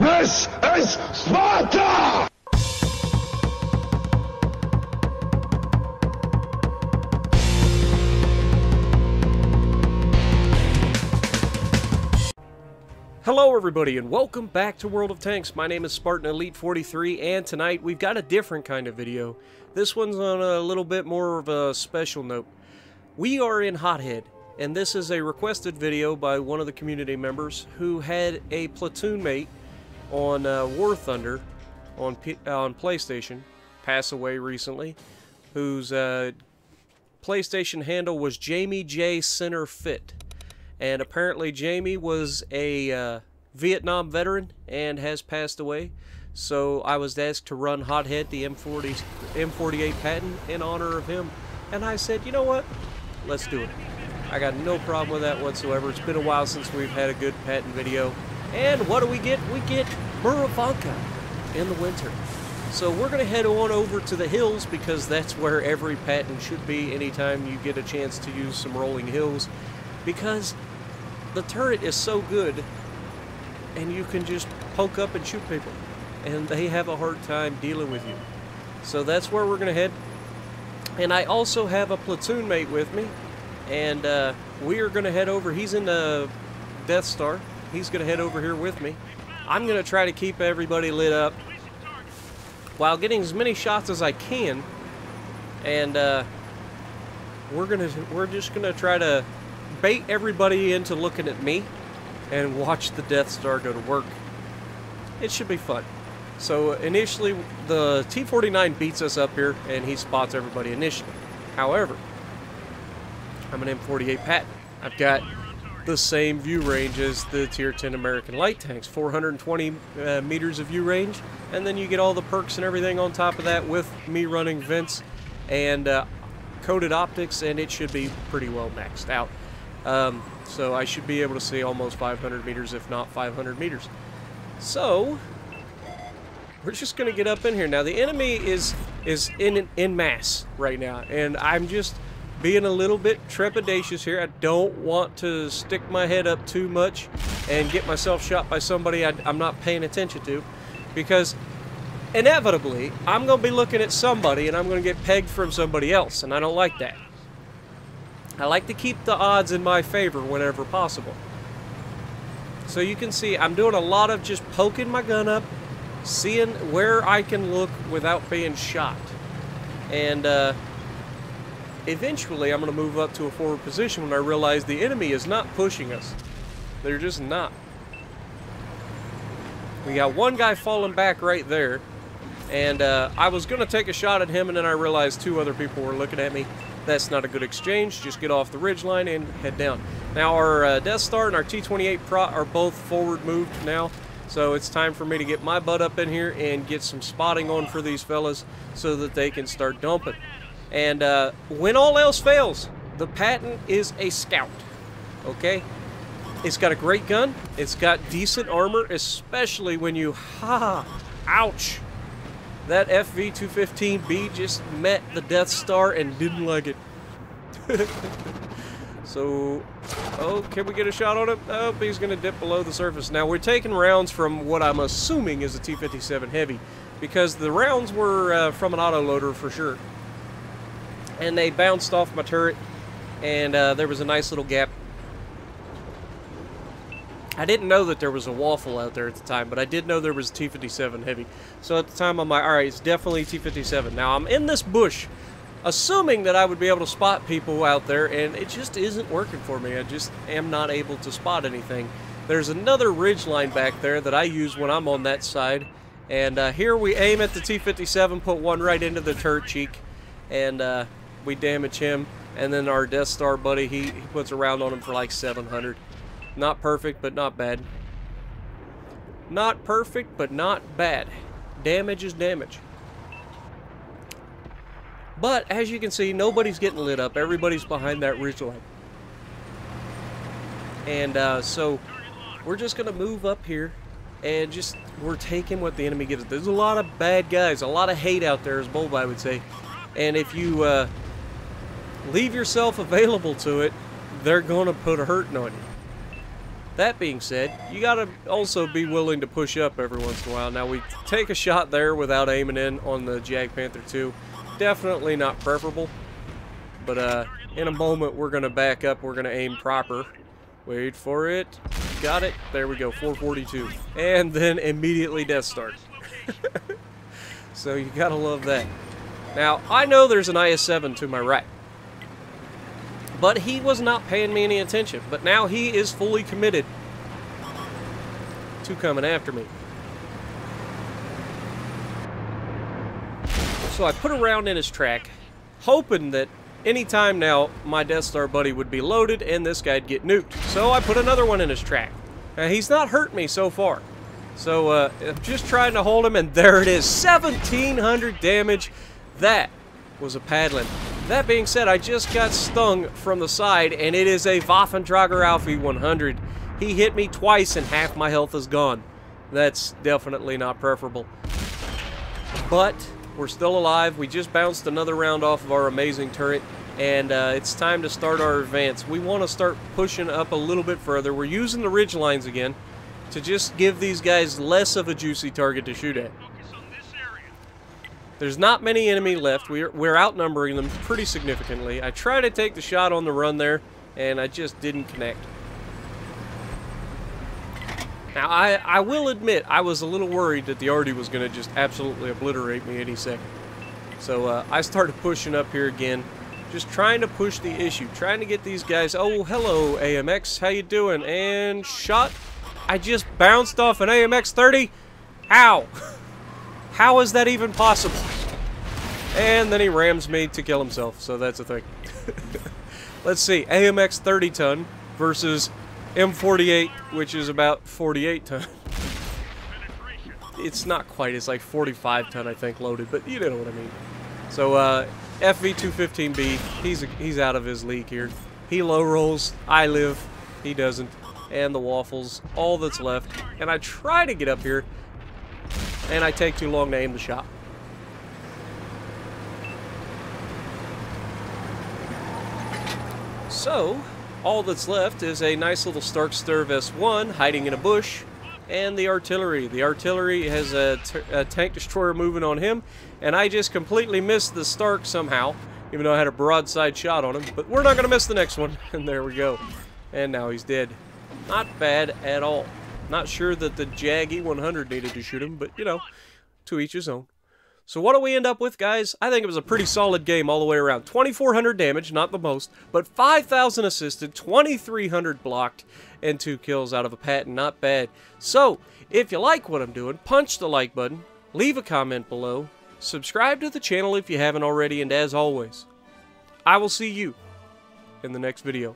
This is Sparta! Hello everybody and welcome back to World of Tanks. My name is Spartan Elite 43 and tonight we've got a different kind of video. This one's on a little bit more of a special note. We are in Hothead and this is a requested video by one of the community members who had a platoon mate on War Thunder on PlayStation pass away recently, whose PlayStation handle was Jamie J. Center Fit. And apparently Jamie was a Vietnam veteran and has passed away. So I was asked to run Hothead, the M48 patent, in honor of him. And I said, you know what? Let's do it. I got no problem with that whatsoever. It's been a while since we've had a good patent video. And what do we get? We get Muravanka in the winter. So we're going to head on over to the hills because that's where every patent should be anytime you get a chance to use some rolling hills. Because the turret is so good and you can just poke up and shoot people and they have a hard time dealing with you. So that's where we're going to head. And I also have a platoon mate with me and we are going to head over. He's in the Death Star. He's going to head over here with me. I'm going to try to keep everybody lit up while getting as many shots as I can. And we're just going to try to bait everybody into looking at me and watch the Death Star go to work. It should be fun. So initially the T-49 beats us up here and he spots everybody initially. However, I'm an M48 patent. I've got the same view range as the Tier 10 American light tanks, 420 meters of view range, and then you get all the perks and everything on top of that with me running vents and coated optics, and it should be pretty well maxed out. So I should be able to see almost 500 meters, if not 500 meters. So we're just going to get up in here. Now the enemy is in mass right now, and I'm just being a little bit trepidatious here. I don't want to stick my head up too much and get myself shot by somebody I'm not paying attention to, because inevitably I'm going to be looking at somebody and I'm going to get pegged from somebody else, and I don't like that. I like to keep the odds in my favor whenever possible. So you can see I'm doing a lot of just poking my gun up, seeing where I can look without being shot. And eventually I'm going to move up to a forward position when I realize the enemy is not pushing us. They're just not. We got one guy falling back right there. And I was going to take a shot at him, and then I realized two other people were looking at me. That's not a good exchange. Just get off the ridgeline and head down. Now our Death Star and our T-28 Pro are both forward moved now. So it's time for me to get my butt up in here and get some spotting on for these fellas so that they can start dumping. And when all else fails, the patent is a scout. Okay? It's got a great gun. It's got decent armor, especially when you... Ouch! That FV-215B just met the Death Star and didn't like it. So, oh, can we get a shot on him? Oh, he's going to dip below the surface. Now, we're taking rounds from what I'm assuming is a T-57 Heavy, because the rounds were from an autoloader for sure. And they bounced off my turret, and there was a nice little gap. I didn't know that there was a waffle out there at the time, but I did know there was a T-57 Heavy. So at the time, I'm like, alright, it's definitely T-57. Now, I'm in this bush, assuming that I would be able to spot people out there, and it just isn't working for me. I just am not able to spot anything. There's another ridge line back there that I use when I'm on that side. And here we aim at the T-57, put one right into the turret cheek, and we damage him. And then our Death Star buddy, he puts a round on him for like 700. Not perfect, but not bad. Not perfect, but not bad. Damage is damage. But, as you can see, nobody's getting lit up. Everybody's behind that ridgeline. And, so, we're just going to move up here. And just, we're taking what the enemy gives us. There's a lot of bad guys. A lot of hate out there, as Bulbai would say. And if you, leave yourself available to it, they're going to put a hurting on you. That being said, you gotta also be willing to push up every once in a while. Now, we take a shot there without aiming in on the Jag Panther 2. Definitely not preferable. But in a moment, we're gonna back up. We're gonna aim proper. Wait for it. Got it. There we go. 442. And then immediately Death Star. So you gotta love that. Now, I know there's an IS-7 to my right. But he was not paying me any attention. But now he is fully committed to coming after me. So I put a round in his track, hoping that anytime now my Death Star buddy would be loaded and this guy'd get nuked. So I put another one in his track. Now, he's not hurt me so far. So I'm just trying to hold him, and there it is. 1,700 damage. That was a paddling. That being said, I just got stung from the side, and it is a Waffentrager Alfie 100. He hit me twice, and half my health is gone. That's definitely not preferable. But we're still alive. We just bounced another round off of our amazing turret, and it's time to start our advance. We want to start pushing up a little bit further. We're using the ridge lines again to just give these guys less of a juicy target to shoot at. There's not many enemy left. We're outnumbering them pretty significantly. I tried to take the shot on the run there, and I just didn't connect. Now, I will admit, I was a little worried that the Artie was going to just absolutely obliterate me any second. So I started pushing up here again, just trying to push the issue, trying to get these guys. Oh, hello, AMX. How you doing? And shot. I just bounced off an AMX 30. How? How is that even possible? And then he rams me to kill himself, so that's a thing. Let's see, AMX 30 ton versus M48, which is about 48 ton. It's not quite, it's like 45 ton, I think, loaded, but you know what I mean. So, FV215B, he's out of his league here. He low rolls, I live, he doesn't. And the waffles, all that's left. And I try to get up here, and I take too long to aim the shot. So, all that's left is a nice little Stark Sturv S1 hiding in a bush, and the artillery. The artillery has a tank destroyer moving on him, and I just completely missed the Stark somehow, even though I had a broadside shot on him. But we're not going to miss the next one, and there we go. And now he's dead. Not bad at all. Not sure that the Jag E100 needed to shoot him, but, you know, to each his own. So what do we end up with, guys? I think it was a pretty solid game all the way around. 2,400 damage, not the most, but 5,000 assisted, 2,300 blocked, and 2 kills out of a patent. Not bad. So, if you like what I'm doing, punch the like button, leave a comment below, subscribe to the channel if you haven't already, and as always, I will see you in the next video.